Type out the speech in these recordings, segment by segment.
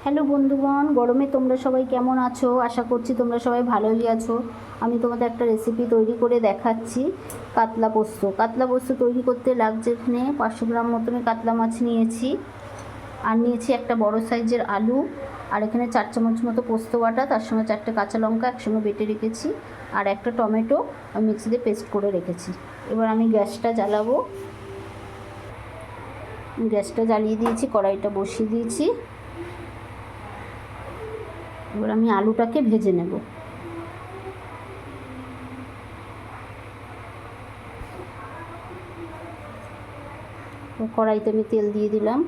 Hello বন্ধুগণ, গরমে তোমরা সবাই কেমন আছো? আশা করছি তোমরা সবাই ভালোই আছো। আমি তোমাদের একটা রেসিপি তৈরি করে দেখাচ্ছি, কাতলা পোস্ত। কাতলা পোস্ত তৈরি করতে লাগছে এখানে 500 গ্রাম মতন কাতলা মাছ নিয়েছি, আর নিয়েছি একটা বড় সাইজের আলু, আর এখানে 4 চামচ মতো পোস্ত বাটা, তার সঙ্গে 4টে কাঁচা লঙ্কা একসঙ্গে বেটে রেখেছি, আর একটা টমেটো মিক্সিতে পেস্ট করে রেখেছি। এবার আমি গ্যাসটা জ্বালাবো। গ্যাসটা জ্বালিয়ে দিয়েছি, কড়াইটা বসিয়ে দিয়েছি। এবার আমি আলুটাকে ভেজে নেব। কড়াইতে আমি তেল দিয়ে দিলাম।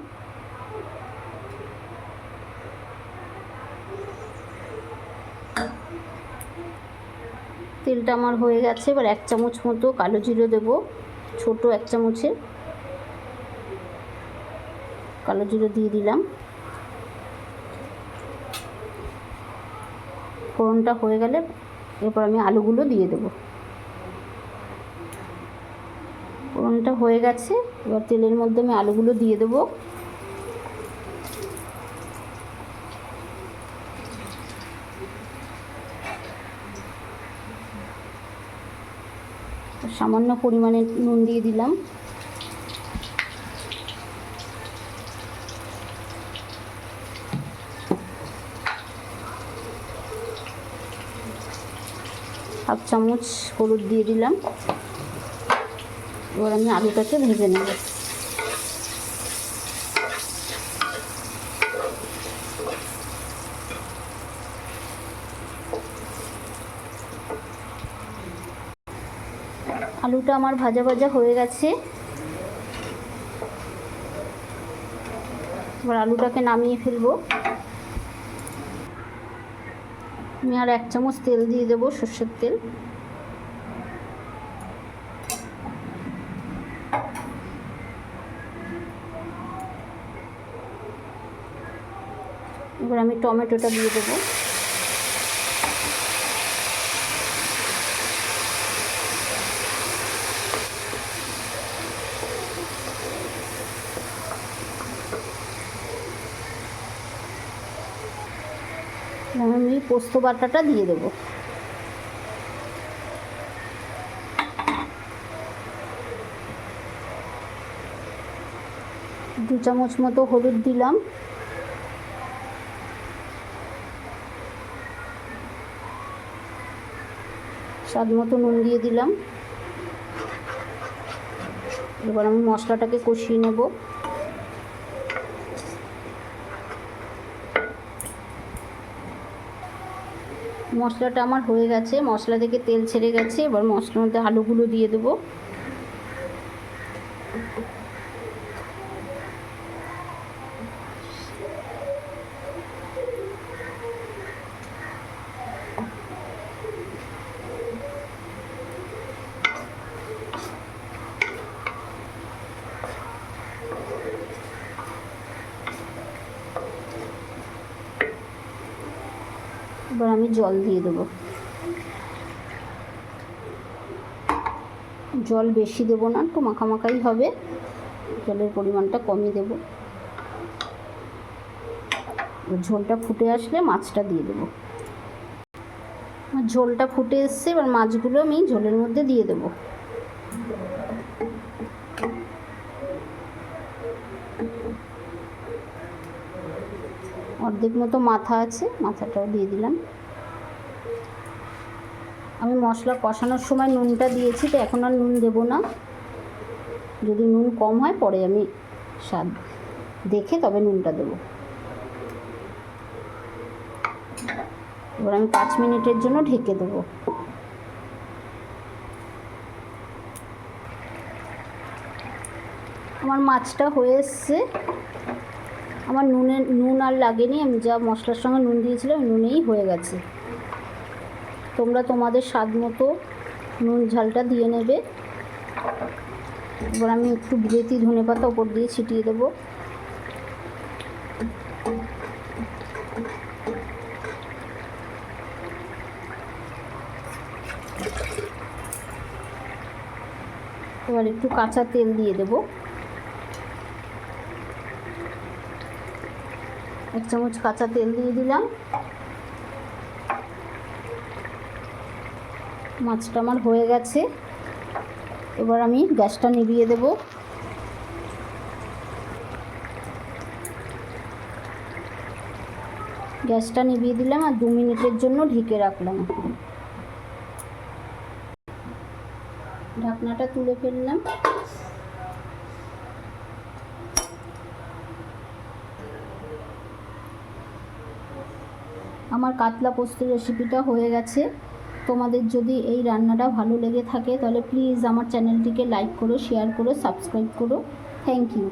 তেলটা আমার হয়ে গেছে। এবার 1 চামচ মতো কালো জিরে দেব, ছোট 1 চামচের কালো জিরে দিয়ে দিলাম। ফোড়নটা হয়ে গেলে এরপর আমি আলুগুলো দিয়ে দেব। ফোড়নটা হয়ে গেছে, এবার তেলের মধ্যে আমি আলুগুলো দিয়ে দেব। সামান্য পরিমাণে নুন দিয়ে দিলাম। হাফ চামচ হলুদ দিয়ে দিলাম। এবার আমি আলুটাকে ভেজে নেব। আলুটা আমার ভাজা ভাজা হয়ে গেছে। এবার আলুটাকে নামিয়ে ফেলবো। আমি আর 1 চামচ তেল দিয়ে দেবো, সর্ষের তেল। এবার আমি টমেটোটা দিয়ে দেবো। আমি পোস্ত বাটাটা দিয়ে দেবো। দু চামচ মতো হলুদ দিলাম। স্বাদ মতো নুন দিয়ে দিলাম। এবার আমি মশলাটাকে কষিয়ে নেব। মশলাটা আমার হয়ে গেছে, মশলা থেকে তেল ছেড়ে গেছে। এবার মশলার মধ্যে আলুগুলো দিয়ে দেবো। এবার আমি জল দিয়ে দেবো। জল বেশি দেবো না, একটু মাখামাখাই হবে, জলের পরিমাণটা কমই দেবো। ঝোলটা ফুটে আসলে মাছটা দিয়ে দেবো। ঝোলটা ফুটে এসছে, এবার মাছগুলো আমি ঝোলের মধ্যে দিয়ে দেবো। অর্ধেক মতো মাথা আছে, মাথাটাও দিয়ে দিলাম। আমি মশলা কষানোর সময় নুনটা দিয়েছি, তো এখন আর নুন দেবো না। যদি নুন কম হয় পরে আমি স্বাদ দেখে তবে নুনটা দেবো। এবার আমি 5 মিনিটের জন্য ঢেকে দেবো। আমার মাছটা হয়ে এসছে। আমার নুন আর লাগেনি, আমি যা মশলার সঙ্গে নুন দিয়েছিলাম নুনেই হয়ে গেছে। তোমরা তোমাদের স্বাদ মতো নুন ঝালটা দিয়ে নেবে। এবার আমি একটু বিলেতি ধনেপাতা ওপর দিয়ে ছিটিয়ে দেবো। এবার একটু কাঁচা তেল দিয়ে দেবো। 1 চামচ কাঁচা তেল দিয়ে দিলাম। মাছটা আমার হয়ে গেছে, এবার আমি গ্যাসটা নিভিয়ে দেব। গ্যাসটা নিভিয়ে দিলাম আর 2 মিনিটের জন্য ঢেকে রাখলাম। ঢাকনাটা তুলে ফেললাম। আমার কাতলা পোস্তের রেসিপিটা হয়ে গেছে। তোমাদের যদি এই রান্নাটা ভালো লেগে থাকে তাহলে প্লিজ আমার চ্যানেলটিকে লাইক করো, শেয়ার করো, সাবস্ক্রাইব করো। Thank you.